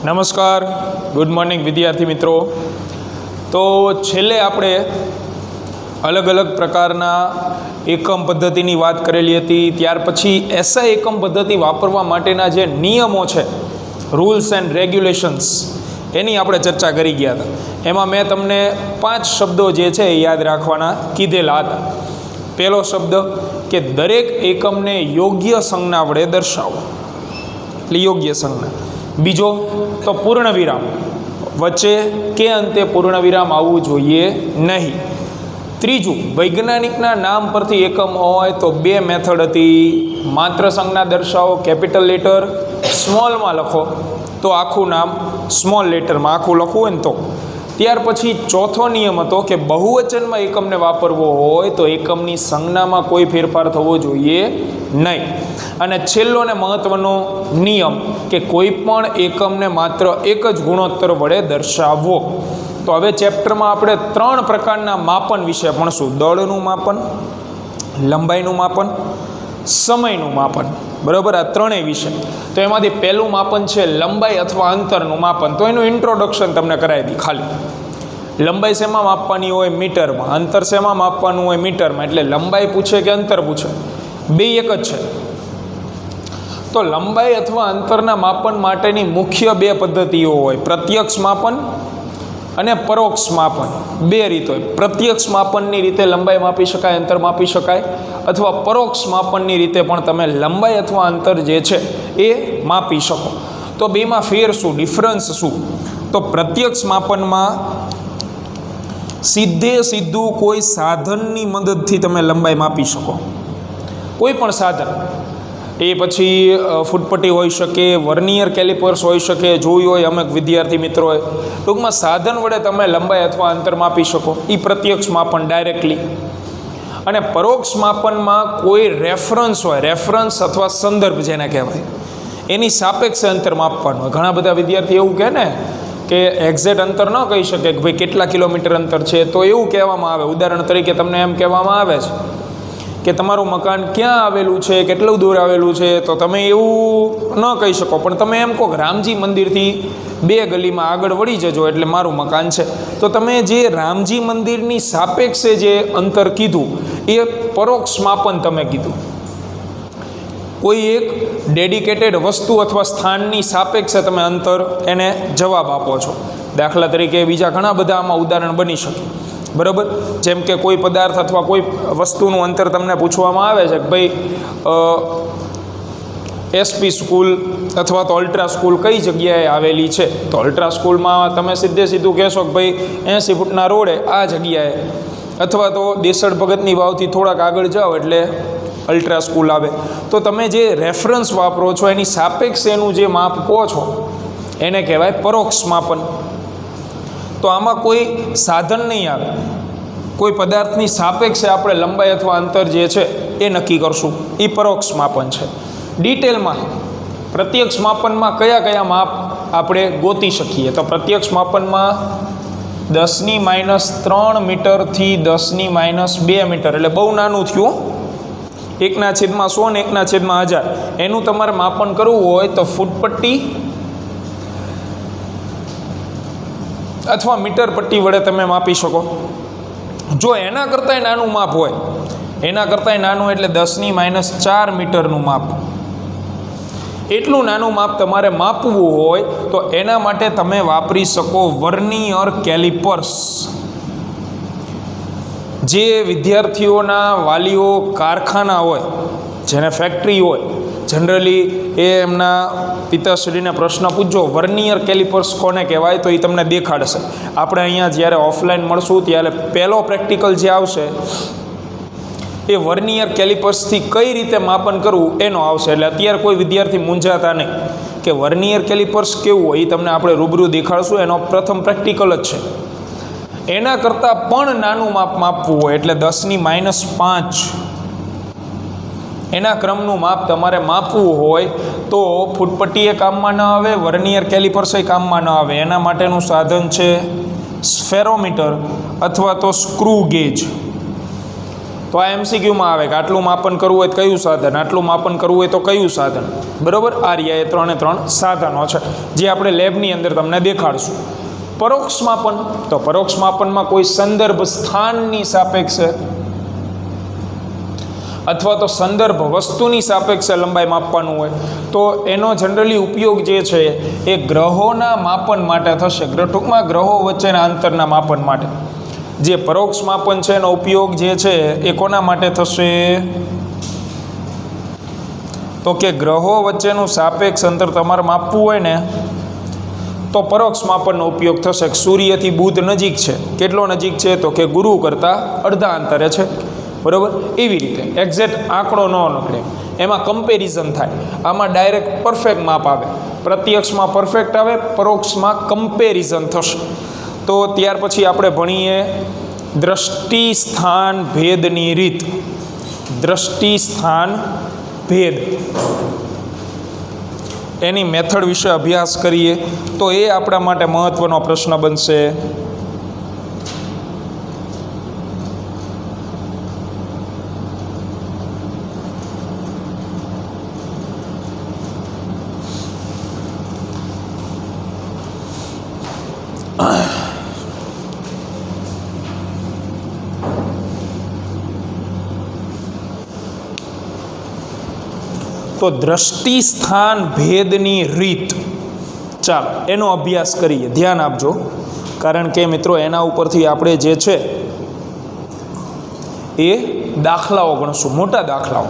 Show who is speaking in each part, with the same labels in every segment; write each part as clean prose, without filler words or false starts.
Speaker 1: નમસ્કાર, good morning વિદ્યાર્થી મિત્રો। તો છેલ્લે આપણે અલગ અલગ પ્રકારના એકમ પદ્ધતિની વાત કરેલી હતી। ત્યાર પછી એસઆઈ એકમ પદ્ધતિ વાપરવા માટેના જે નિયમો છે, રૂલ્સ એન્ડ રેગ્યુલેશન્સ, એની આપણે ચર્ચા કરી ગયા હતા। એમાં મેં તમને 5 શબ્દો જે છે એ યાદ રાખવાના કીધેલા હતા। પહેલો શબ્દ કે દરેક એકમને યોગ્ય સંજ્ઞા વડે દર્શાવો, એટલે યોગ્ય સંજ્ઞા। બીજો તો પૂર્ણ વિરામ, વચ્ચે કે અંતે પૂર્ણ વિરામ આવવું જોઈએ નહીં। ત્રીજું, વૈજ્ઞાનિકના નામ પરથી એકમ હોય તો 2 મેથડ હતી, માત્ર સંજ્ઞા દર્શાવો કેપિટલ લેટર, સ્મોલમાં લખો તો આખું નામ સ્મોલ લેટરમાં આખું લખવું હોય ને તો। ત્યાર પછી ચોથો નિયમ હતો કે બહુવચનમાં એકમને વાપરવો હોય તો એકમની સંજ્ઞામાં કોઈ ફેરફાર થવો જોઈએ નહીં। અને છેલ્લો ને મહત્વનો નિયમ કે કોઈ પણ એકમને માત્ર એક જ ગુણોત્તર વડે દર્શાવવો। તો હવે ચેપ્ટરમાં આપણે 3 પ્રકારના માપન વિશે ભણશું, દળનું માપન, લંબાઈનું માપન, સમયનું માપન, બરાબર, આ ત્રણેય વિશે। તો એમાંથી પહેલું માપન છે લંબાઈ અથવા અંતરનું માપન। તો એનું ઇન્ટ્રોડક્શન તમને કરાવી દી ખાલી। લંબાઈ શેમાં માપવાની હોય? મીટરમાં। અંતર શેમાં માપવાનું હોય? મીટરમાં। એટલે લંબાઈ પૂછે કે અંતર પૂછે, બે એક જ છે। તો લંબાઈ અથવા અંતરના માપન માટેની મુખ્ય 2 પદ્ધતિઓ હોય, પ્રત્યક્ષ માપન અને પરોક્ષ માપન। 2 રીત હોય। પ્રત્યક્ષ માપનની રીતે લંબાઈ માપી શકાય, અંતર માપી શકાય, અથવા પરોક્ષ માપનની રીતે પણ તમે લંબાઈ અથવા અંતર જે છે એ માપી શકો। તો બેમાં ફેર શું, ડિફરન્સ શું? તો પ્રત્યક્ષ માપનમાં સીધું કોઈ સાધનની મદદથી તમે લંબાઈ માપી શકો, કોઈ પણ સાધન, એ પછી ફૂટપટ્ટી હોઈ શકે, વર્નિયર કેલિપર્સ હોઈ શકે, જોયું હોય અમુક વિદ્યાર્થી મિત્રોએ, ટૂંકમાં સાધન વડે તમે લંબાઈ અથવા અંતર માપી શકો, એ પ્રત્યક્ષ માપન ડાયરેક્ટલી। અને પરોક્ષ માપનમાં કોઈ રેફરન્સ હોય, રેફરન્સ અથવા સંદર્ભ જેને કહેવાય, એની સાપેક્ષે અંતર માપવાનું હોય। ઘણા બધા વિદ્યાર્થી એવું કહે ને કે એક્ઝેક્ટ અંતર ન કહી શકે કે ભાઈ કેટલા કિલોમીટર અંતર છે, તો એવું કહેવામાં આવે, ઉદાહરણ તરીકે તમને એમ કહેવામાં આવે છે કે તમારું મકાન ક્યાં આવેલું છે, કેટલું દૂર આવેલું છે, તો તમે એવું ન કહી શકો, પણ તમે એમ કહો કે રામજી મંદિરથી 2 ગલીમાં આગળ વળી જજો એટલે મારું મકાન છે। તો તમે જે રામજી મંદિરની સાપેક્ષે જે અંતર કીધું એ પરોક્ષ માપન તમે કીધું। કોઈ એક ડેડિકેટેડ વસ્તુ અથવા સ્થાનની સાપેક્ષે તમે અંતર એને જવાબ આપો છો। દાખલા તરીકે બીજા ઘણા બધા આમાં ઉદાહરણ બની શકે, બરાબર। જેમ કે કોઈ પદાર્થ અથવા કોઈ વસ્તુનું અંતર તમને પૂછવામાં આવે છે કે ભાઈ એસપી સ્કૂલ અથવા તો અલ્ટ્રા સ્કૂલ કઈ જગ્યાએ આવેલી છે, તો અલ્ટ્રા સ્કૂલમાં તમે સીધું કહેશો કે ભાઈ 80 ફૂટના રોડે આ જગ્યાએ, અથવા તો દેસડ ભગતની વાવથી થોડાક આગળ જાઓ એટલે અલ્ટ્રા સ્કૂલ આવે। તો તમે જે રેફરન્સ વાપરો છો એની સાપેક્ષે એનું જે માપ કહો છો એને કહેવાય પરોક્ષ માપન। તો આમાં કોઈ સાધન નહીં આવે, કોઈ પદાર્થની સાપેક્ષે આપણે લંબાઈ અથવા અંતર જે છે એ નક્કી કરશું, એ પરોક્ષ માપન છે। ડિટેલમાં પ્રત્યક્ષ માપનમાં કયા માપ આપણે ગોતી શકીએ? તો પ્રત્યક્ષ માપનમાં 10⁻³ મીટરથી 10⁻² મીટર, એટલે બહુ નાનું થયું, 1/100 ને 1/1000, એનું તમારે માપન કરવું હોય તો ફૂટપટ્ટી અથવા મીટર પટ્ટી વડે તમે માપી શકો। જો એના કરતાંય નાનું માપ હોય, એના કરતાંય નાનું એટલે 10⁻⁴ મીટરનું માપ, એટલું નાનું માપ તમારે માપવું હોય તો એના માટે તમે વાપરી શકો વર્નિયર કેલિપર્સ। જે વિદ્યાર્થીઓના વાલીઓ કારખાના હોય, જેને ફેક્ટરી હોય, જનરલી એ એમના પિતાશ્રીને પ્રશ્ન પૂછજો વર્નિયર કેલિપર્સ કોને કહેવાય, તો એ તમને દેખાડશે। આપણે અહીંયા જ્યારે ઓફલાઈન મળશું ત્યારે પહેલો પ્રેક્ટિકલ જે આવશે એ વર્નિયર કેલિપર્સથી કઈ રીતે માપન કરવું એનો આવશે। એટલે અત્યારે કોઈ વિદ્યાર્થી મૂંઝાતા નહીં કે વર્નિયર કેલિપર્સ કેવું હોય, એ તમને આપણે રૂબરૂ દેખાડશું, એનો પ્રથમ પ્રેક્ટિકલ જ છે। એના કરતાં પણ નાનું માપ માપવું હોય એટલે 10⁻⁵ એના ક્રમનું માપ તમારે માપવું હોય તો ફૂટપટ્ટી એ કામમાં ન આવે, વર્નિયર કેલિપર્સ એ કામમાં ન આવે। એના માટેનું સાધન છે સ્ફેરોમીટર અથવા તો સ્ક્રૂ ગેજ। તો આ MCQમાં આવે કે આટલું માપન કરવું હોય તો કયું સાધન, આટલું માપન કરવું હોય તો કયું સાધન, બરાબર. આ રહ્યા એ 3 સાધનો છે જે આપણે લેબની અંદર તમને દેખાડશું. પરોક્ષ માપન, તો પરોક્ષ માપનમાં કોઈ સંદર્ભ સ્થાનની સાપેક્ષે અથવા તો સંદર્ભ વસ્તુની સાપેક્ષે લંબાઈ માપવાનું હોય તો એનો જનરલી ઉપયોગ જે છે એ ગ્રહોના માપન માટે થશે, ટૂંકમાં ગ્રહો વચ્ચેના અંતરના માપન માટે. જે પરોક્ષ માપન છે એનો ઉપયોગ જે છે એ કોના માટે થશે, તો કે ગ્રહો વચ્ચેનું સાપેક્ષ અંતર તમારે માપવું હોય ને તો પરોક્ષ માપનનો ઉપયોગ થશે. સૂર્યથી બુધ નજીક છે, કેટલો નજીક છે, તો કે ગુરુ કરતાં અડધા અંતરે છે, બરાબર. એવી રીતે એક્ઝેક્ટ આંકડો ન નીકળે, એમાં કમ્પેરિઝન થાય. આમાં ડાયરેક્ટ પરફેક્ટ માપ આવે, પ્રત્યક્ષમાં પરફેક્ટ આવે, પરોક્ષમાં કમ્પેરિઝન થશે. તો ત્યાર પછી આપણે ભણીએ દ્રષ્ટિ સ્થાન ભેદની રીત. દ્રષ્ટિ સ્થાન ભેદ એની મેથડ વિશે અભ્યાસ કરીએ તો એ આપણા માટે મહત્ત્વનો પ્રશ્ન બનશે. તો દ્રષ્ટિ સ્થાન ભેદની રીત, ચાલો એનો અભ્યાસ કરીએ. ધ્યાન આપજો, કારણ કે મિત્રો એના ઉપરથી આપણે જે છે એ દાખલાઓ ગણશું, મોટા દાખલાઓ.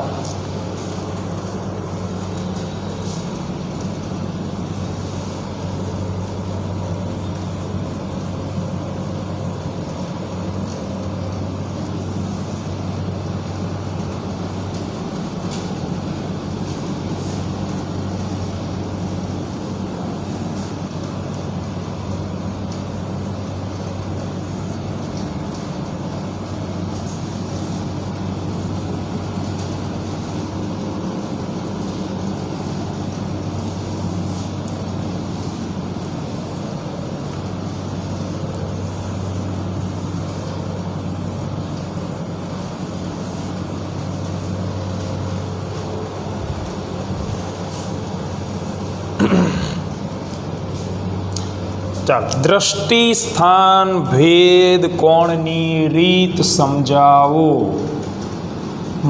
Speaker 1: ચાલો, દ્રષ્ટિ સ્થાન ભેદ કોણની રીત સમજાવો.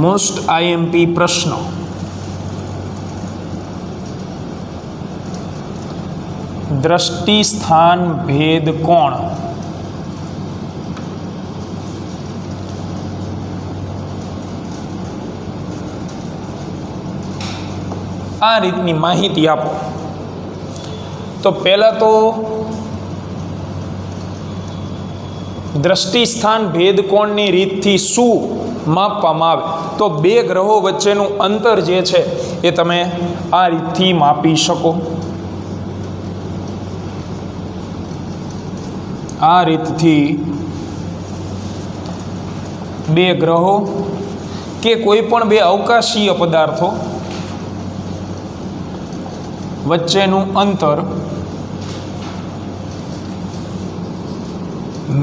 Speaker 1: મોસ્ટ IMP પ્રશ્ન. દ્રષ્ટિ સ્થાન ભેદ કોણ, આ રીતની માહિતી આપો. તો પહેલાં તો દ્રષ્ટિ સ્થાન ભેદ કોણની રીતથી શું માપવામાં આવે, તો બે ગ્રહો વચ્ચેનું અંતર જે છે એ તમે આ રીતથી માપી શકો. આ રીતથી બે ગ્રહો કે કોઈ પણ બે અવકાશીય પદાર્થો વચ્ચેનું અંતર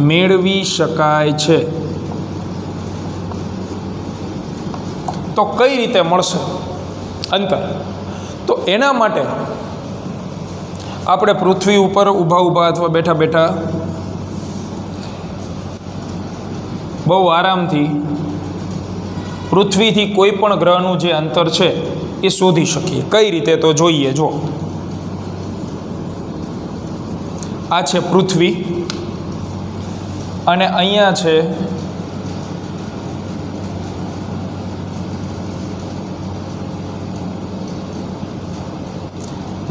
Speaker 1: મેળવી શકાય છે. તો કઈ રીતે મળશે અંતર? તો એના માટે આપણે પૃથ્વી ઉપર ઊભા અથવા બેઠા બેઠા બહુ આરામથી પૃથ્વીથી કોઈ પણ ગ્રહનું જે અંતર છે એ શોધી શકીએ. કઈ રીતે? તો જોઈએ. જો આ છે પૃથ્વી અને અહીંયા છે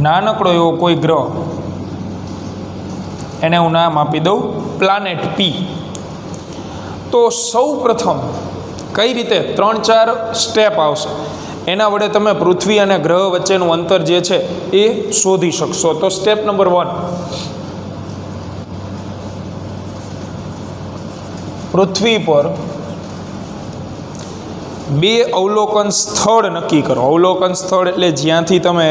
Speaker 1: નાનકડો એવો કોઈ ગ્રહ, એને હું નામ આપી દઉં પ્લાનેટ P. તો સૌ પ્રથમ કઈ રીતે 3-4 સ્ટેપ આવશે, એના વડે તમે પૃથ્વી અને ગ્રહ વચ્ચેનું અંતર જે છે એ શોધી શકશો. તો સ્ટેપ નંબર 1, પૃથ્વી પર બે અવલોકન સ્થળ નક્કી કરો. અવલોકન સ્થળ એટલે જ્યાંથી તમે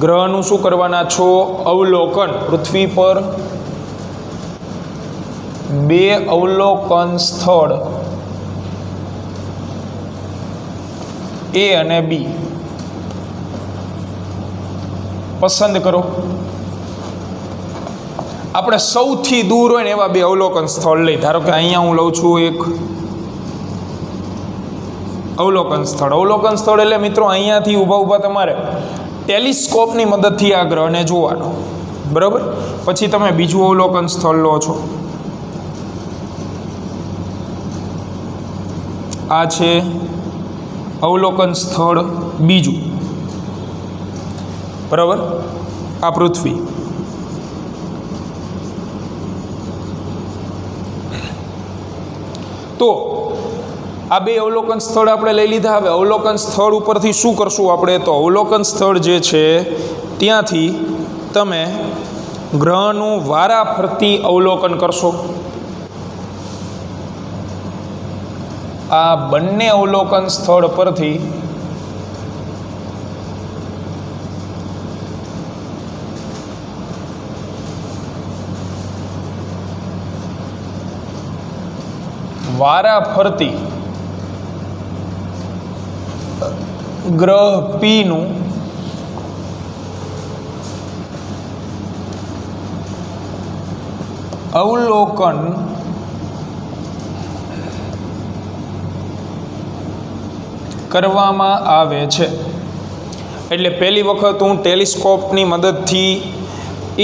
Speaker 1: ગ્રહનું શું કરવાના છો? અવલોકન. પૃથ્વી પર બે અવલોકન સ્થળ એ અને બી પસંદ કરો. આપણે સૌથી દૂર હોય ને એવા બે અવલોકન સ્થળ લઈ. ધારો કે અહીંયા હું લઉં છું એક અવલોકન સ્થળ. અવલોકન સ્થળ એટલે મિત્રો અહીંયાથી ઊભા ઊભા તમારે ટેલિસ્કોપની મદદથી આ ગ્રહને જોવાનો, બરાબર. પછી તમે બીજું અવલોકન સ્થળ લો છો. આ છે અવલોકન સ્થળ બીજું, બરાબર. આ પૃથ્વી. તો આ બે અવલોકન સ્થળ આપણે લઈ લીધા. હવે અવલોકન સ્થળ ઉપરથી શું કરશું આપણે? તો અવલોકન સ્થળ જે છે ત્યાંથી તમે ગ્રહનું વારાફરતી અવલોકન કરશો. આ બંને અવલોકન સ્થળ પરથી વારાફરતી ગ્રહ પી નું અવલોકન કરવામાં આવે છે. એટલે પહેલી વખત હું ટેલિસ્કોપની મદદથી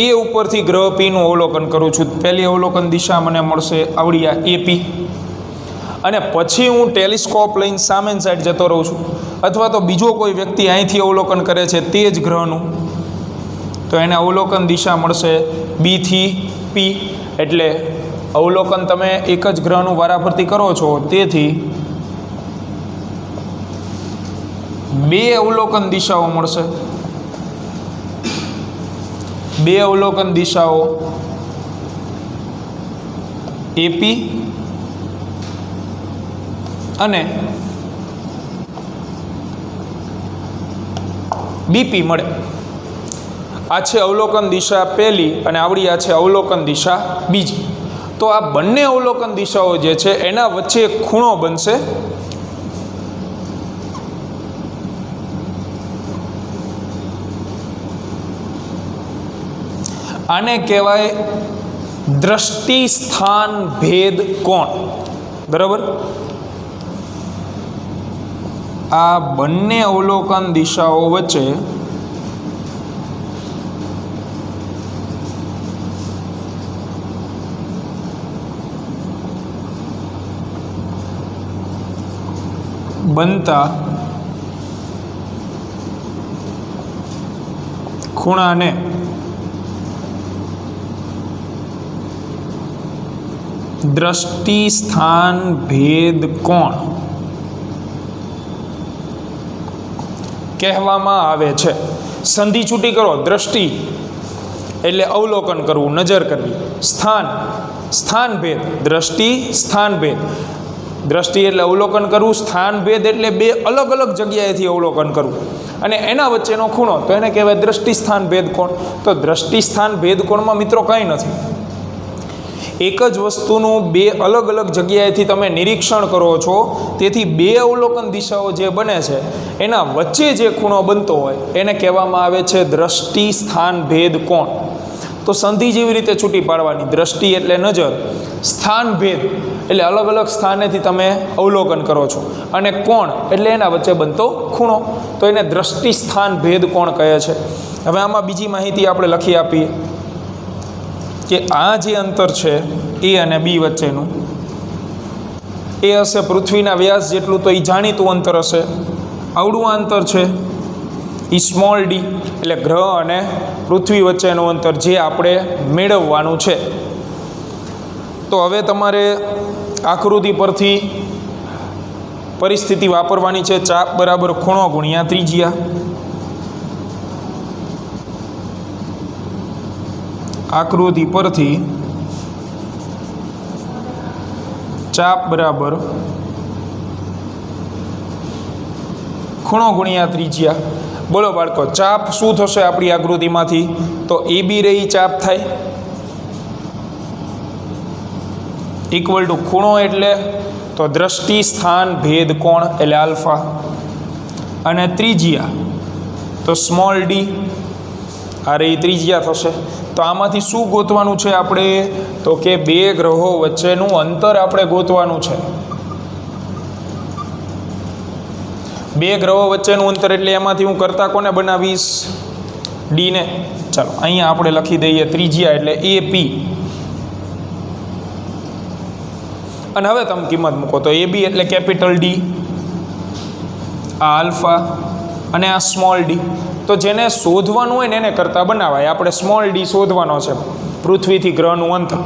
Speaker 1: એ ઉપરથી ગ્રહ પીનું અવલોકન કરું છું. પહેલી અવલોકન દિશા મને મળશે આવડી આ એપી, અને પછી હું ટેલિસ્કોપ લઈને સામેની સાઈડ જતો રહું છું, અથવા તો બીજો કોઈ વ્યક્તિ અહીંથી અવલોકન કરે છે તે જ ગ્રહનું, તો એને અવલોકન દિશા મળશે બીથી પી. એટલે અવલોકન તમે એક જ ગ્રહનું વારાફરતી કરો છો, તેથી બે અવલોકન દિશાઓ મળશે. બે અવલોકન દિશાઓ એપી અને બીપી મળે. આ છે અવલોકન દિશા પહેલી અને આવડી આ છે અવલોકન દિશા બીજી. તો આ બંને અવલોકન દિશાઓ જે છે એના વચ્ચે એક ખૂણો બનશે. આને કહેવાય દ્રષ્ટિ સ્થાન ભેદ કોણ, બરાબર. આ બંને અવલોકન દિશાઓ વચ્ચે બનતા ખૂણાને દ્રષ્ટિ સ્થાન ભેદ કોણ કહેવામાં આવે છે. સંધિ છૂટી કરો. દ્રષ્ટિ એટલે અવલોકન કરવું, નજર કરવી. સ્થાન, સ્થાન ભેદ. દ્રષ્ટિ સ્થાન ભેદ. દ્રષ્ટિ એટલે અવલોકન કરવું, સ્થાન ભેદ એટલે બે અલગ અલગ જગ્યાએથી અવલોકન કરવું, અને એના વચ્ચેનો ખૂણો, તો એને કહેવાય દ્રષ્ટિ સ્થાન ભેદ કોણ. તો દ્રષ્ટિ સ્થાન ભેદ કોણમાં મિત્રો કંઈ નથી. એક જ વસ્તુનું બે અલગ અલગ જગ્યાએથી તમે નિરીક્ષણ કરો છો, તેથી બે અવલોકન દિશાઓ જે બને છે એના વચ્ચે જે ખૂણો બનતો હોય એને કહેવામાં આવે છે દ્રષ્ટિ સ્થાન ભેદ કોણ. તો સંધિ જેવી રીતે છૂટી પાડવાની. દ્રષ્ટિ એટલે નજર, સ્થાન ભેદ એટલે અલગ અલગ સ્થાનેથી તમે અવલોકન કરો છો, અને કોણ એટલે એના વચ્ચે બનતો ખૂણો, તો એને દ્રષ્ટિ સ્થાન ભેદ કોણ કહે છે. હવે આમાં બીજી માહિતી આપણે લખી આપીએ કે આ જે અંતર છે એ અને બી વચ્ચેનું, એ હશે પૃથ્વીના વ્યાસ જેટલું, તો એ જાણીતું અંતર હશે. આવડું અંતર છે એ સ્મોલ ડી, એટલે ગ્રહ અને પૃથ્વી વચ્ચેનું અંતર જે આપણે મેળવવાનું છે. તો હવે તમારે આકૃતિ પરથી પરિસ્થિતિ વાપરવાની છે. ચાપ બરાબર ખૂણો ગુણ્યા ત્રિજ્યા. આકૃતિ પરથી ચાપ બરાબર ખૂણો ગુણ્યા ત્રિજ્યા. બોલો બાળકો, ચાપ શું થશે આપણી આકૃતિમાંથી? તો એ બી રહી ચાપ થાય, ઇક્વલ ટુ ખૂણો એટલે તો દ્રષ્ટિ સ્થાન ભેદ કોણ એટલે આલ્ફા, અને ત્રિજ્યા તો સ્મોલ ડી, આ રહી ત્રિજ્યા થશે. તો આમાંથી શું ગોતવાનું છે આપણે? તો કે બે ગ્રહો વચ્ચેનું અંતર આપણે ગોતવાનું છે. બે ગ્રહો વચ્ચેનું અંતર એટલે એમાંથી હું કરતા કોને બનાવીશ? ડીને. ચાલો અહીંયા આપણે લખી દઈએ ત્રિજ્યા એટલે AP, અને હવે તમે કિંમત મૂકો તો AB એટલે કેપિટલ D, આ આલ્ફા અને આ સ્મોલ ડી. તો જેને શોધવાનું હોય ને એને કરતા બનાવાય. આપણે સ્મોલ ડી શોધવાનો છે, પૃથ્વીથી ગ્રહનું અંતર,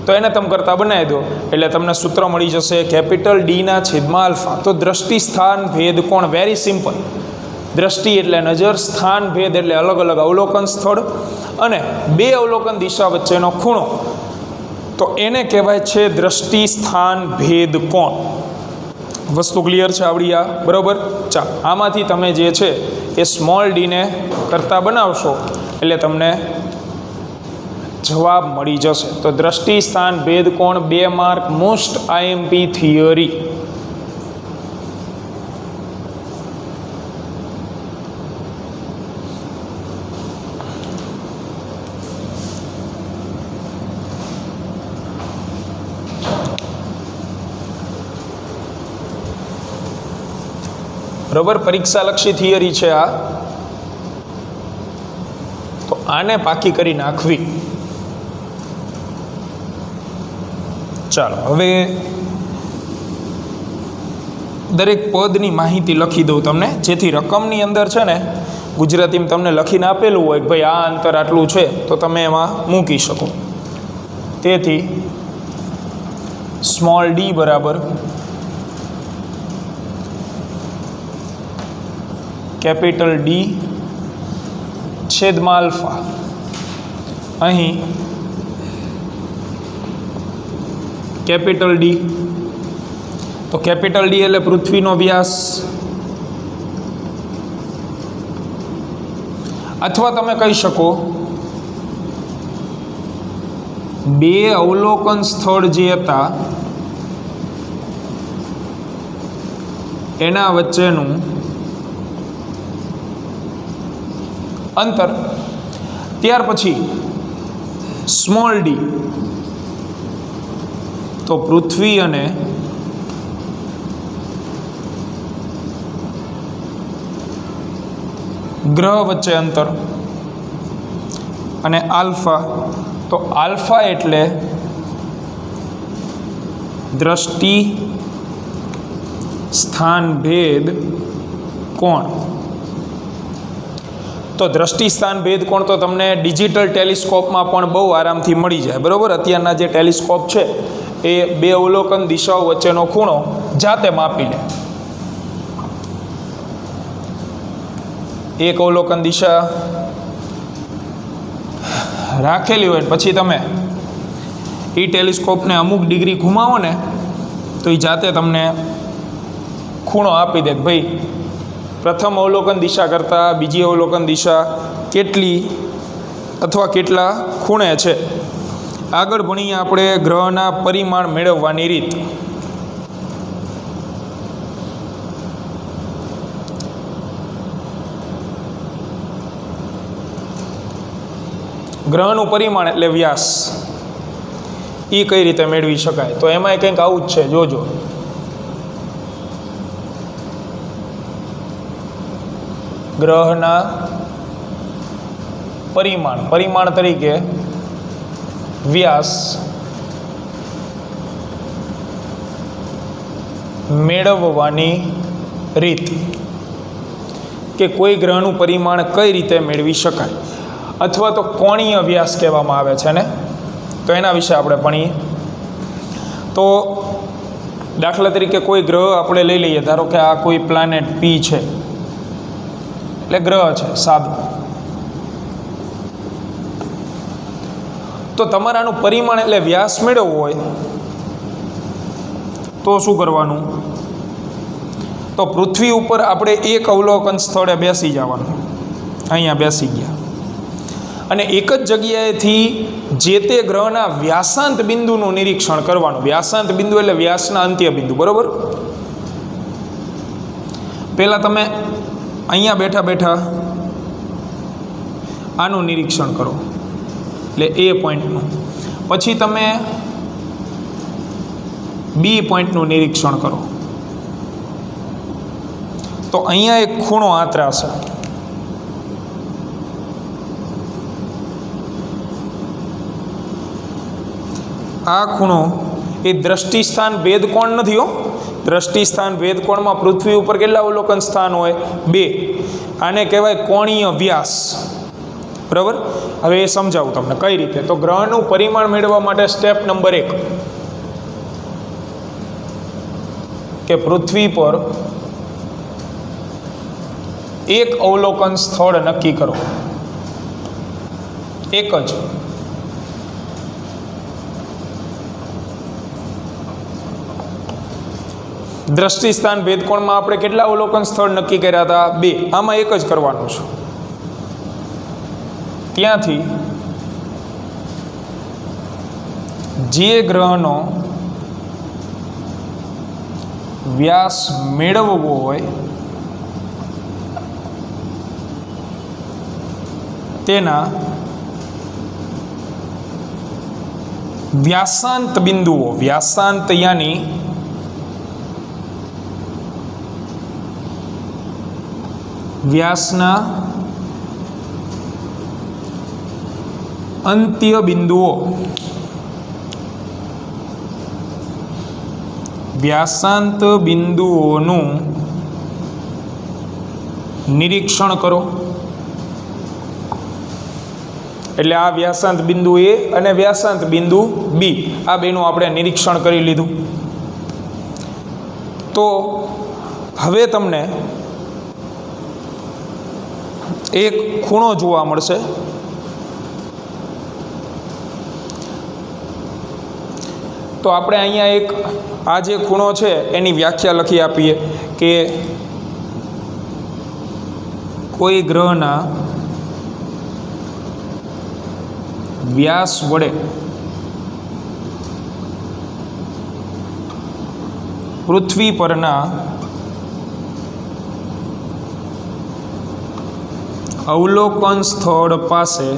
Speaker 1: તો એને તમે કરતા બનાવી દો એટલે તમને સૂત્ર મળી જશે કેપિટલ ડીના છેદમાં આલ્ફા. તો દ્રષ્ટિ સ્થાન ભેદ કોણ, વેરી સિમ્પલ. દ્રષ્ટિ એટલે નજર, સ્થાન ભેદ એટલે અલગ અલગ અવલોકન સ્થળ, અને બે અવલોકન દિશા વચ્ચેનો ખૂણો, તો એને કહેવાય છે દ્રષ્ટિ સ્થાન ભેદ કોણ. વસ્તુ ક્લિયર છે આવડી આ? બરાબર. ચાલો આમાંથી તમે જે છે એ સ્મોલ ડીને કરતા બનાવશો એટલે તમને જવાબ મળી જશે. તો દ્રષ્ટિ સ્થાન ભેદ કોણ 2 માર્ક, મોસ્ટ IMP થિયરી. બરાબર, પરીક્ષાલક્ષી થિયરી છે આ, તો આને પાકી કરી નાખવી. ચાલો હવે દરેક પદની માહિતી લખી દઉં તમને, જેથી રકમની અંદર છે ને ગુજરાતીમાં તમને લખીને આપેલું હોય કે ભાઈ આ અંતર આટલું છે તો તમે એમાં મૂકી શકો. તેથી સ્મોલ ડી બરાબર કેપિટલ ડી છેદમાં આલ્ફા. અહીં કેપિટલ ડી, તો કેપિટલ ડી એટલે પૃથ્વીનો વ્યાસ, અથવા તમે કહી શકો બે અવલોકન સ્થળ જે હતા એના વચ્ચેનું અંતર. ત્યાર પછી સ્મોલ ડી, તો પૃથ્વી અને ગ્રહ વચ્ચે અંતર, અને આલ્ફા, તો આલ્ફા એટલે દ્રષ્ટિ સ્થાન ભેદ કોણ. તો દ્રષ્ટિ સ્થાન ભેદ કોણ તો તમને ડિજિટલ ટેલિસ્કોપમાં પણ બહુ આરામથી મળી જાય. બરાબર, અત્યારના જે ટેલિસ્કોપ છે એ બે અવલોકન દિશાઓ વચ્ચેનો ખૂણો જાતે માપી લે. એક અવલોકન દિશા રાખેલી હોય પછી તમે એ ટેલિસ્કોપને અમુક ડિગ્રી ઘુમાવો ને તો એ જાતે તમને ખૂણો આપી દે કે ભાઈ પ્રથમ અવલોકન દિશા કરતાં બીજી અવલોકન દિશા કેટલી અથવા કેટલા ખૂણે છે. આગળ ભણીએ આપણે ગ્રહના પરિમાણ મેળવવાની રીત. ગ્રહનું પરિમાણ એટલે વ્યાસ, એ કઈ રીતે મેળવી શકાય? તો એમાંય કંઈક આવું જ છે, જોજો. ગ્રહના પરિમાણ તરીકે વ્યાસ મેળવવાની રીત, કે કોઈ ગ્રહનું પરિમાણ કઈ રીતે મેળવી શકાય, અથવા તો કોણીય વ્યાસ કહેવામાં આવે છે ને, તો એના વિશે આપણે ભણીએ. તો દાખલા તરીકે કોઈ ગ્રહ આપણે લઈ લઈએ, ધારો કે આ કોઈ પ્લાનેટ P છે, એટલે ગ્રહ છે સાદું. તો તમારાનું પરિમાણ એટલે વ્યાસ મેળવવો હોય તો શું કરવાનું? તો પૃથ્વી ઉપર આપણે એક અવલોકન સ્થળે બેસી જવાનું. અહીંયા બેસી ગયા અને એક જ જગ્યાએથી જે તે ગ્રહના વ્યાસાંત બિંદુનું નિરીક્ષણ કરવાનું. વ્યાસાંત બિંદુ એટલે વ્યાસના અંત્ય બિંદુ, બરોબર. પહેલાં તમે અહીંયા બેઠા બેઠા આનું નિરીક્ષણ કરો, એટલે એ પોઈન્ટનું. પછી તમે બી પોઈન્ટનું નિરીક્ષણ કરો તો અહીંયા એક ખૂણો આંતરાશે. આ ખૂણો એ દ્રષ્ટિસ્થાન ભેદકોણ નથી હો. દ્રષ્ટિસ્થાન ભેદકોણમાં પૃથ્વી ઉપર કેટલા અવલોકન સ્થાન હોય? 2. આને કહેવાય કોણીય વ્યાસ, બરાબર. હવે એ સમજાવું તમને કઈ રીતે. તો ગ્રહનું પરિમાણ મેળવવા માટે સ્ટેપ નંબર 1 કે પૃથ્વી પર એક અવલોકન સ્થળ નક્કી કરો, એક જ. દ્રષ્ટિસ્થાન ભેદકોણમાં આપણે કેટલા અવલોકન સ્થળ નક્કી કર્યા હતા? 2. આમાં એક જ કરવાનું છે. ત્યાંથી જે ગ્રહનો વ્યાસ મેળવવો હોય તેના વ્યાસાંત બિંદુઓ, વ્યાસાંત યાની વ્યાસના અંત્ય બિંદુઓ, વ્યાસાંત બિંદુઓનું નિરીક્ષણ કરો. એટલે આ વ્યાસાંત બિંદુ એ અને વ્યાસાંત બિંદુ બી, આ બેનું આપણે નિરીક્ષણ કરી લીધું. તો હવે તમને એક ખૂણો જોવા મળશે. તો આપણે અહીંયા એક આ જે ખૂણો છે એની વ્યાખ્યા લખી આપીએ કે કોઈ ગ્રહના વ્યાસ વડે પૃથ્વી પરના અવલોકન સ્થળ પાસે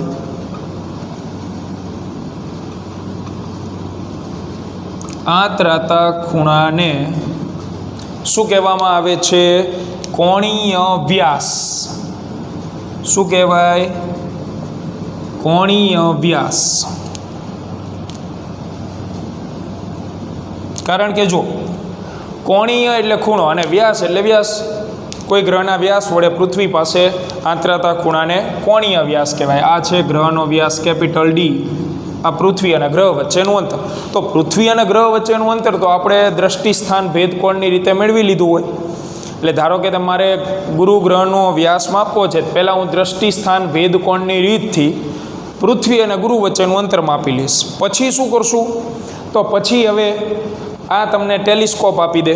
Speaker 1: આંતરાતા ખૂણાને શું કહેવામાં આવે છે? કોણીય વ્યાસ. શું કહેવાય? કોણીય વ્યાસ. કારણ કે જો કોણીય એટલે ખૂણો અને વ્યાસ એટલે વ્યાસ. કોઈ ગ્રહના વ્યાસ વડે પૃથ્વી પાસે આંતરાતા ખૂણાને કોણીય વ્યાસ કહેવાય. આ છે ગ્રહનો વ્યાસ કેપિટલ ડી. આ પૃથ્વી અને ગ્રહ વચ્ચેનું અંતર. તો પૃથ્વી અને ગ્રહ વચ્ચેનું અંતર તો આપણે દ્રષ્ટિસ્થાન ભેદકોણની રીતે મેળવી લીધું હોય. એટલે ધારો કે તમારે ગુરુ ગ્રહનો વ્યાસ માપવો છે, પહેલાં હું દ્રષ્ટિસ્થાન ભેદકોણની રીતથી પૃથ્વી અને ગુરુ વચ્ચેનું અંતર માપી લઈશ. પછી શું કરશું? તો પછી હવે આ તમને ટેલિસ્કોપ આપી દે,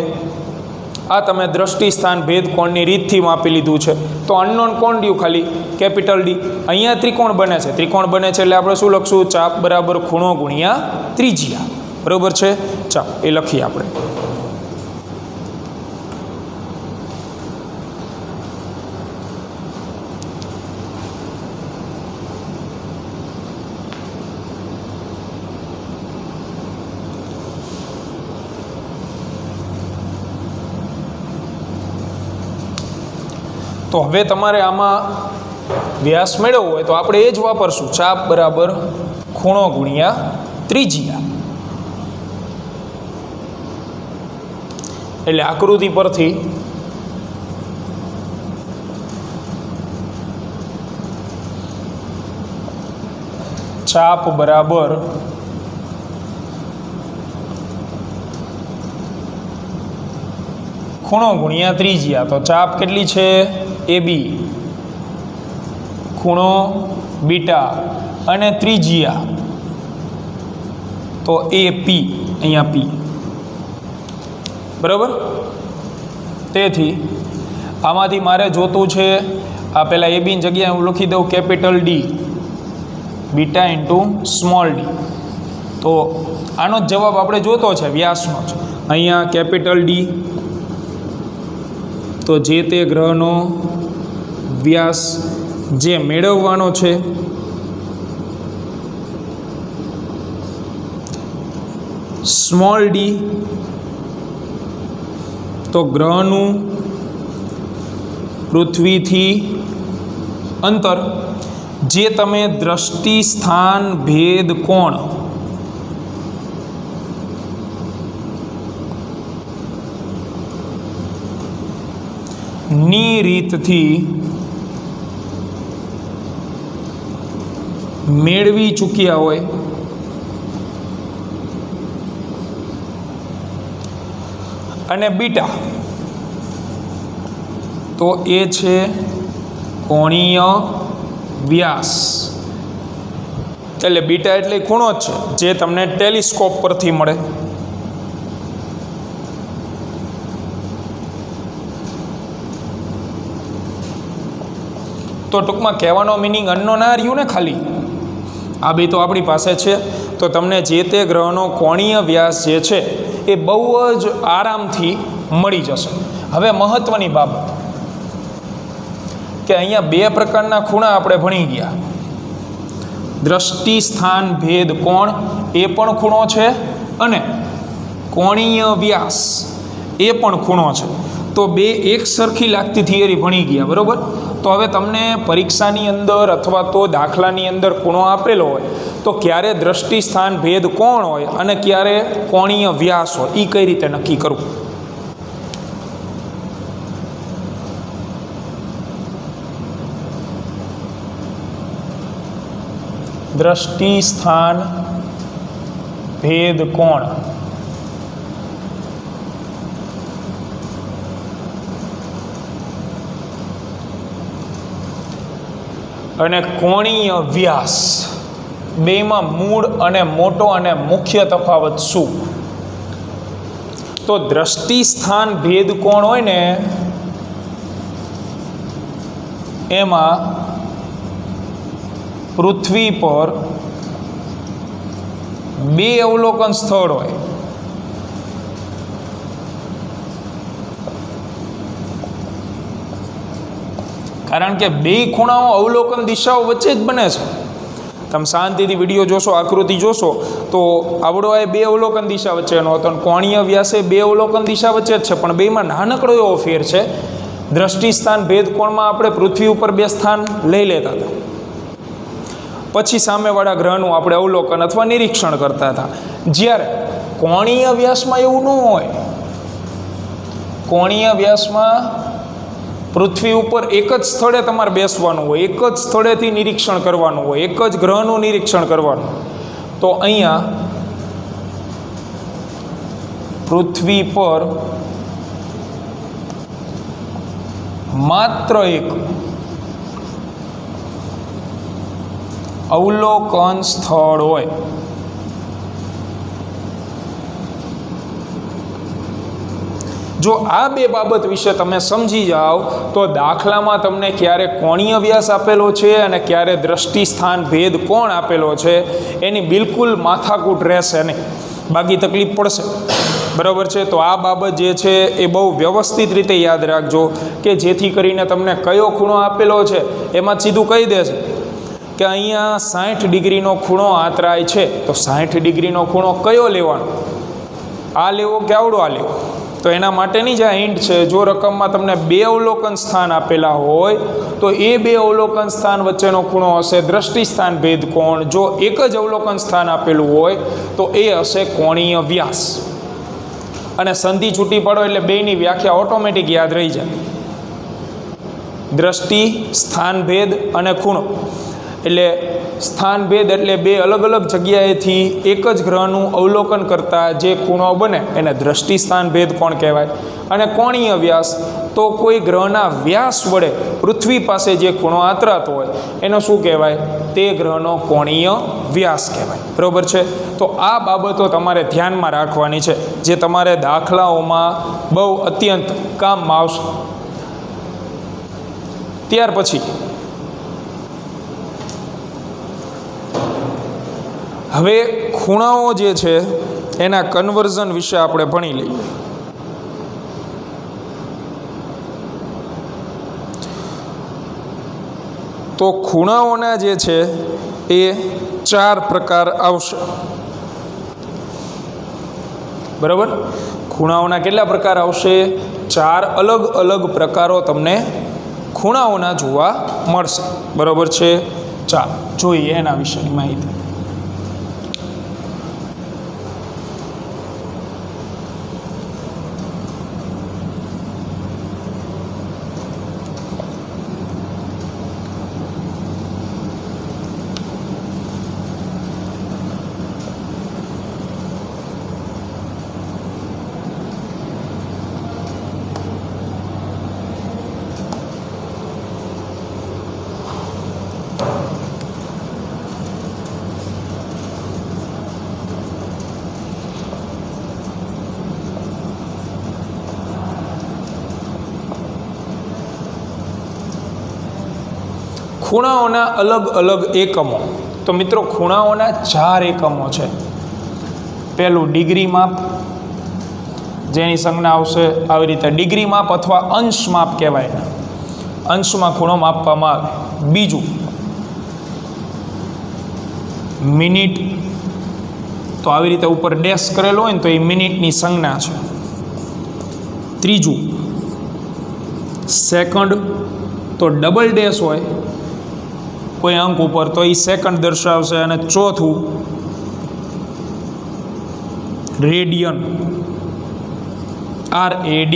Speaker 1: આ તમે દ્રષ્ટિસ્થાન ભેદકોણની રીતથી માપી લીધું છે. તો અનનોન કોણ રહ્યું? ખાલી કેપિટલ ડી. અહીંયા ત્રિકોણ બને છે. ત્રિકોણ બને છે એટલે આપણે શું લખશું? ચાપ બરાબર ખૂણો ગુણ્યા ત્રિજ્યા. બરાબર છે? ચાપ એ લખીએ આપણે. તો હવે તમારે આમાં વ્યાસ મેળવવો હોય તો આપણે એ જ વાપરશું. ચાપ બરાબર ખૂણો ગુણ્યા ત્રિજ્યા. એટલે આકૃતિ પરથી ચાપ બરાબર ખૂણો ગુણ્યા ત્રિજ્યા. તો ચાપ કેટલી છે? એ બી, ખૂણો બીટા અને ત્રિજ્યા તો એ પી. અહીંયા પી. બરાબર. તેથી આમાંથી મારે જોતું છે આ પહેલાં એ બીની જગ્યાએ હું લખી દઉં capital D beta into small D. તો આનો જ જવાબ આપણે જોતો છે વ્યાસનો જ. અહીંયા કેપિટલ ડી તો જે તે ગ્રહનો વ્યાસ જે મેળવવાનો છે સ્મોલ ડી તો ગ્રહનું પૃથ્વીથી અંતર જે તમે દ્રષ્ટિ સ્થાન ભેદ કોણ ની રીતથી મેળવી ચૂક્યા હોય અને બીટા તો એ છે કોણીય વ્યાસ. એટલે બીટા એટલે ખૂણો જ છે જે તમને ટેલિસ્કોપ પરથી મળે. તો ટૂંકમાં કહેવાનો મિનિંગ અન્નો ના રહ્યું ને, ખાલી આ બે તો આપણી પાસે છે. તો તમને જે તે ગ્રહનો કોણીય વ્યાસ જે છે એ બહુ જ આરામથી મળી જશે. હવે મહત્ત્વની બાબત કે અહીંયા બે પ્રકારના ખૂણા આપણે ભણી ગયા. દ્રષ્ટિ સ્થાન ભેદ કોણ એ પણ ખૂણો છે અને કોણીય વ્યાસ એ પણ ખૂણો છે. તો બે એક સરખી લાગતી થિયરી ભણી ગયા, બરાબર. તો હવે તમને પરીક્ષાની અંદર અથવા તો દાખલાની અંદર ખૂણો આપેલો હોય તો ક્યારે દ્રષ્ટિ સ્થાન ભેદ કોણ હોય અને ક્યારે કોણીય વ્યાસ હોય એ કઈ રીતે નક્કી કરવું. દ્રષ્ટિ સ્થાન ભેદ કોણ અને કોણીય વ્યાસ બેમાં મૂળ અને મોટો અને મુખ્ય તફાવત શું? તો દ્રષ્ટિ સ્થાન ભેદ કોણ હોય ને એમાં પૃથ્વી પર બે અવલોકન સ્થળ હોય. કારણ કે બે ખૂણાઓ અવલોકન દિશાઓ વચ્ચે જ બને છે. તમે શાંતિથી વિડીયો જોશો, આકૃતિ જોશો તો આવડો એ બે અવલોકન દિશા વચ્ચેનો હતો અને કોણીય વ્યાસે બે અવલોકન દિશા વચ્ચે જ છે, પણ બેમાં નાનકડો એવો ફેર છે. દ્રષ્ટિ સ્થાન ભેદ કોણમાં આપણે પૃથ્વી ઉપર બે સ્થાન લઈ લેતા હતા, પછી સામેવાળા ગ્રહનું આપણે અવલોકન અથવા નિરીક્ષણ કરતા હતા. જ્યારે કોણીય વ્યાસમાં એવું ન હોય. કોણીય વ્યાસમાં પૃથ્વી ઉપર એક જ સ્થળે તમારે બેસવાનું હોય, એક જ સ્થળેથી નિરીક્ષણ કરવાનું હોય, એક જ ગ્રહનું નિરીક્ષણ કરવાનું. તો અહીંયા પૃથ્વી પર માત્ર એક અવલોકન સ્થળ હોય. જો આ બે બાબત વિશે તમે સમજી જાઓ તો દાખલામાં તમને ક્યારે કોણીય વ્યાસ આપેલો છે અને ક્યારે દ્રષ્ટિ સ્થાન ભેદ કોણ આપેલો છે એની બિલકુલ માથાકૂટ રહેશે નહીં, બાકી તકલીફ પડશે. બરાબર છે. તો આ બાબત જે છે એ બહુ વ્યવસ્થિત રીતે યાદ રાખજો કે જેથી કરીને તમને કયો ખૂણો આપેલો છે એમાં સીધું કહી દેશે કે અહીંયા 60 ડિગ્રીનો ખૂણો આતરાય છે, તો 60 ડિગ્રીનો ખૂણો કયો લેવાનો, આ લેવો કે આવડો આ લેવો. તો એના માટેની જ આ હિન્ટ છે. જો રકમમાં તમને બે અવલોકન સ્થાન આપેલા હોય તો એ બે અવલોકન સ્થાન વચ્ચેનો ખૂણો હશે દ્રષ્ટિ સ્થાન ભેદ કોણ. જો એક જ અવલોકન સ્થાન આપેલું હોય તો એ હશે કોણીય વ્યાસ. અને સંધિ છૂટી પડો એટલે બેની વ્યાખ્યા ઓટોમેટિક યાદ રહી જાય. દ્રષ્ટિ સ્થાન ભેદ અને ખૂણો એટલે સ્થાન ભેદ એટલે બે અલગ અલગ જગ્યાએથી એક જ ગ્રહનું અવલોકન કરતા જે ખૂણો બને એને દ્રષ્ટિ સ્થાન ભેદ કોણ કહેવાય. અને કોણીય વ્યાસ તો કોઈ ગ્રહના વ્યાસ વડે પૃથ્વી પાસે જે ખૂણો આતરાતો હોય એનો શું કહેવાય, તે ગ્રહનો કોણીય વ્યાસ કહેવાય. બરાબર છે. તો આ બાબતો તમારે ધ્યાનમાં રાખવાની છે જે તમારે દાખલાઓમાં બહુ અત્યંત કામમાં આવશે. ત્યાર પછી હવે ખૂણાઓ જે છે એના કન્વર્ઝન વિશે આપણે ભણી લઈએ. તો ખૂણાઓના જે છે એ 4 પ્રકાર આવશે. બરાબર, ખૂણાઓના કેટલા પ્રકાર આવશે? 4 અલગ અલગ પ્રકારો તમને ખૂણાઓના જોવા મળશે. બરાબર છે. ચાલો જોઈએ એના વિશેની માહિતી. ખૂણાઓના અલગ અલગ એકમો. તો મિત્રો ખૂણાઓના 4 એકમો છે. પહેલું ડિગ્રી માપ, જેની સંજ્ઞા આવશે આવી રીતે ડિગ્રી માપ અથવા અંશ માપ કહેવાય. અંશમાં ખૂણો માપવામાં આવે. બીજું મિનિટ, તો આવી રીતે ઉપર ડેશ કરેલો હોય ને તો એ મિનિટની સંજ્ઞા છે. ત્રીજું સેકન્ડ, તો ડબલ ડેશ હોય કોઈ અંક ઉપર તો એ સેકન્ડ દર્શાવશે. અને ચોથું રેડિયન, RAD.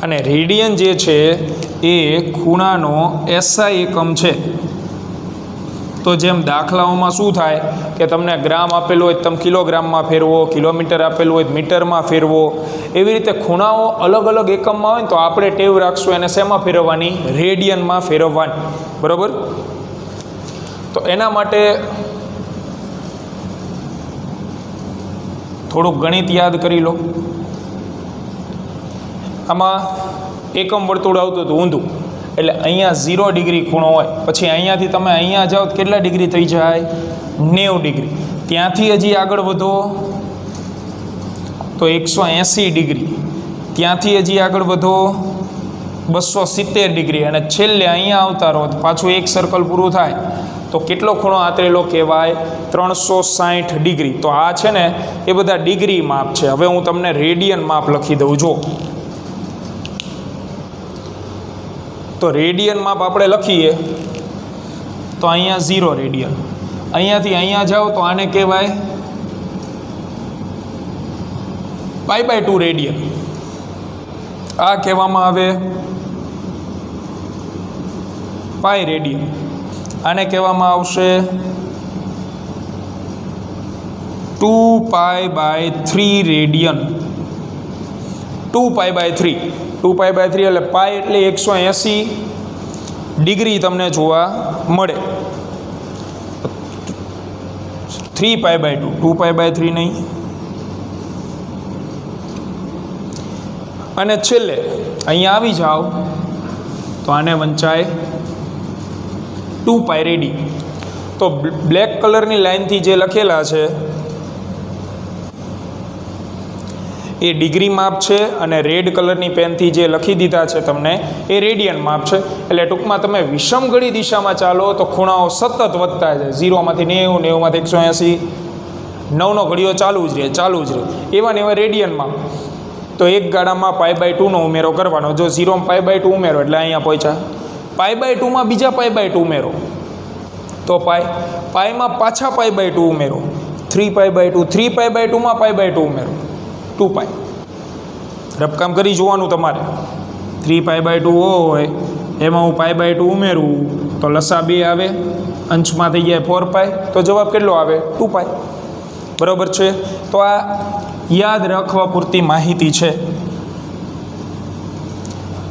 Speaker 1: અને રેડિયન જે છે એ ખૂણાનો SI એકમ છે. તો જેમ દાખલાઓમાં શું થાય કે તમને ગ્રામ આપેલું હોય તમે કિલોગ્રામમાં ફેરવો, કિલોમીટર આપેલું હોય મીટરમાં ફેરવો, એવી રીતે ખૂણાઓ અલગ અલગ એકમમાં હોય ને તો આપણે ટેવ રાખશું એને શેમાં ફેરવવાની? રેડિયનમાં ફેરવવાની. બરાબર. તો એના માટે થોડુંક ગણિત યાદ કરી લો. આમાં એકમ વર્તુળ આવતું હતું ઊંધું, એટલે અહીંયા 0 ડિગ્રી ખૂણો હોય, પછી અહીંયાથી તમે અહીંયા જાઓ તો કેટલા ડિગ્રી થઈ જાય? 90 ડિગ્રી. ત્યાંથી હજી આગળ વધો તો 180 ડિગ્રી. ત્યાંથી હજી આગળ વધો 270 ડિગ્રી. અને છેલ્લે અહીંયા આવતા રહો તો પાછું એક સર્કલ પૂરું થાય તો કેટલો ખૂણો આતરેલો કહેવાય? 360 ડિગ્રી. તો આ છે ને એ બધા ડિગ્રી માપ છે. હવે હું તમને રેડિયન માપ લખી દઉં. જો તો રેડિયન માપ આપણે લખીએ તો અહીંયા 0 રેડિયન. અહીંયાથી અહીંયા જાઓ તો આને કહેવાય π/2 રેડિયન. આ કહેવામાં આવે પાઈ રેડિયન. આને કહેવામાં આવશે 2π/3 રેડિયન. 2π/3 એટલે પાઈ એટલે 180 ડિગ્રી તમને જોવા મળે. 3π/2, 2π/3 નહીં. અને છેલ્લે અહીંયા આવી જાઓ તો આને વંચાય 2π રેડી. તો બ્લેક કલરની લાઇનથી જે લખેલા છે એ ડિગ્રી માપ છે, અને રેડ કલરની પેનથી જે લખી દીધા છે તમને એ રેડિયન માપ છે. એટલે ટૂંકમાં તમે વિષમઘડી દિશામાં ચાલો તો ખૂણાઓ સતત વધતા જાય. 0માંથી 90, 90માંથી 180, 9નો ઘડીઓ ચાલુ જ રહે. એવા ને એવા રેડિયન માપ. તો એક ગાળામાં π/2નો ઉમેરો કરવાનો. જો 0માં π/2 ઉમેરો એટલે અહીંયા પહોંચ્યા. π/2માં બીજા π/2 ઉમેરો તો પાઈમાં પાછા π/2 ઉમેરો. 3π/2, 3π/2માં π/2 ઉમેરો 2π. રફકામ કરી જોવાનું તમારે. 3π/2 હોય એમાં હું π/2 ઉમેરું તો લસા 2 આવે, અંશમાં થઈ જાય 4π, તો જવાબ કેટલો આવે? 2π. બરાબર છે. તો આ યાદ રાખવા પૂરતી માહિતી છે.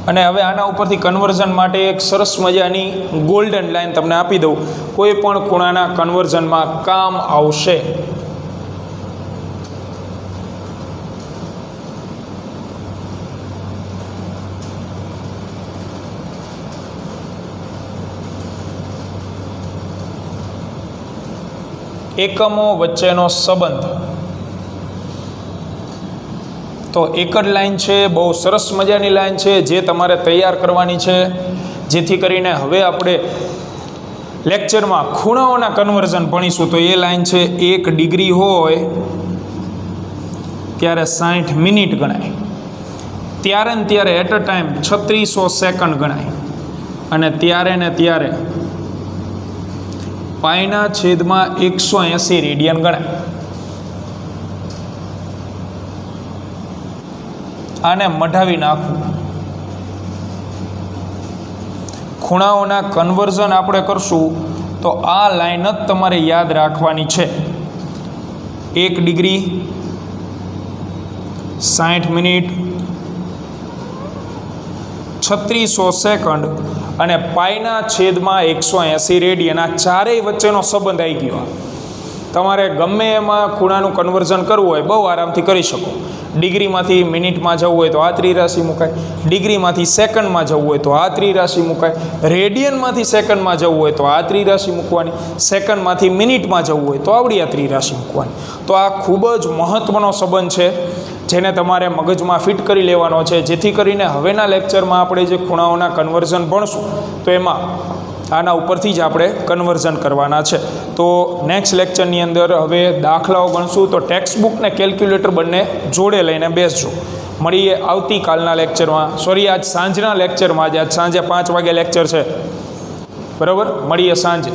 Speaker 1: અને હવે આના ઉપરથી કન્વર્ઝન માટે એક સરસ મજાની ગોલ્ડન લાઈન તમને આપી દઉં. કોઈ પણ ખૂણાના કન્વર્ઝનમાં કામ આવશે. એકમો વચ્ચેનો સંબંધ. તો એક જ લાઈન છે, બહુ સરસ મજાની લાઈન છે જે તમારે તૈયાર કરવાની છે, જેથી કરીને હવે આપણે લેક્ચરમાં ખૂણાઓના કન્વર્ઝન ભણીશું. તો એ લાઈન છે 1 ડિગ્રી હોય ત્યારે 60 મિનિટ ગણાય, ત્યારે ને ત્યારે એટ અ ટાઈમ 3600 સેકન્ડ ગણાય, અને ત્યારે ને ત્યારે પાઈના છેદમાં 180 રેડિયન ગણાય. આને મઢાવી નાખવું. ખૂણાઓના કન્વર્ઝન આપણે કરશું તો આ લાઈન જ તમારે યાદ રાખવાની છે. 1 ડિગ્રી 60 મિનિટ 3600 સેકન્ડ અને પાઈના છેદમાં 180 રેડિયન, આ ચારેય વચ્ચેનો સંબંધ આવી ગયો. તમારે ગમે એમાં ખૂણાનું કન્વર્ઝન કરવું હોય બહુ આરામથી કરી શકો. ડિગ્રીમાંથી મિનિટમાં જવું હોય તો આ ત્રિરાશિ મુકાય, ડિગ્રીમાંથી સેકન્ડમાં જવું હોય તો આ ત્રિરાશિ મુકાય, રેડિયનમાંથી સેકન્ડમાં જવું હોય તો આ ત્રિરાશિ મૂકવાની, સેકન્ડમાંથી મિનિટમાં જવું હોય તો આવડી આ ત્રિરાશિ મૂકવાની. તો આ ખૂબ જ મહત્ત્વનો સંબંધ છે જેને તમારે મગજમાં ફિટ કરી લેવાનો છે, જેથી કરીને હવેના લેક્ચરમાં આપણે જે ખૂણાઓના કન્વર્ઝન ભણશું તો એમાં આના ઉપરથી જ આપણે કન્વર્ઝન કરવાના છે. તો નેક્સ્ટ લેક્ચરની અંદર હવે દાખલાઓ ગણશું. તો ટેક્સ્ટ બુક ને કેલ્ક્યુલેટર બંને જોડે લઈને બેસજો. મળીએ આવતીકાલના લેક્ચરમાં, આજ સાંજના લેક્ચરમાં. આજ સાંજે 5 વાગે લેક્ચર છે, બરાબર? મળીએ સાંજે.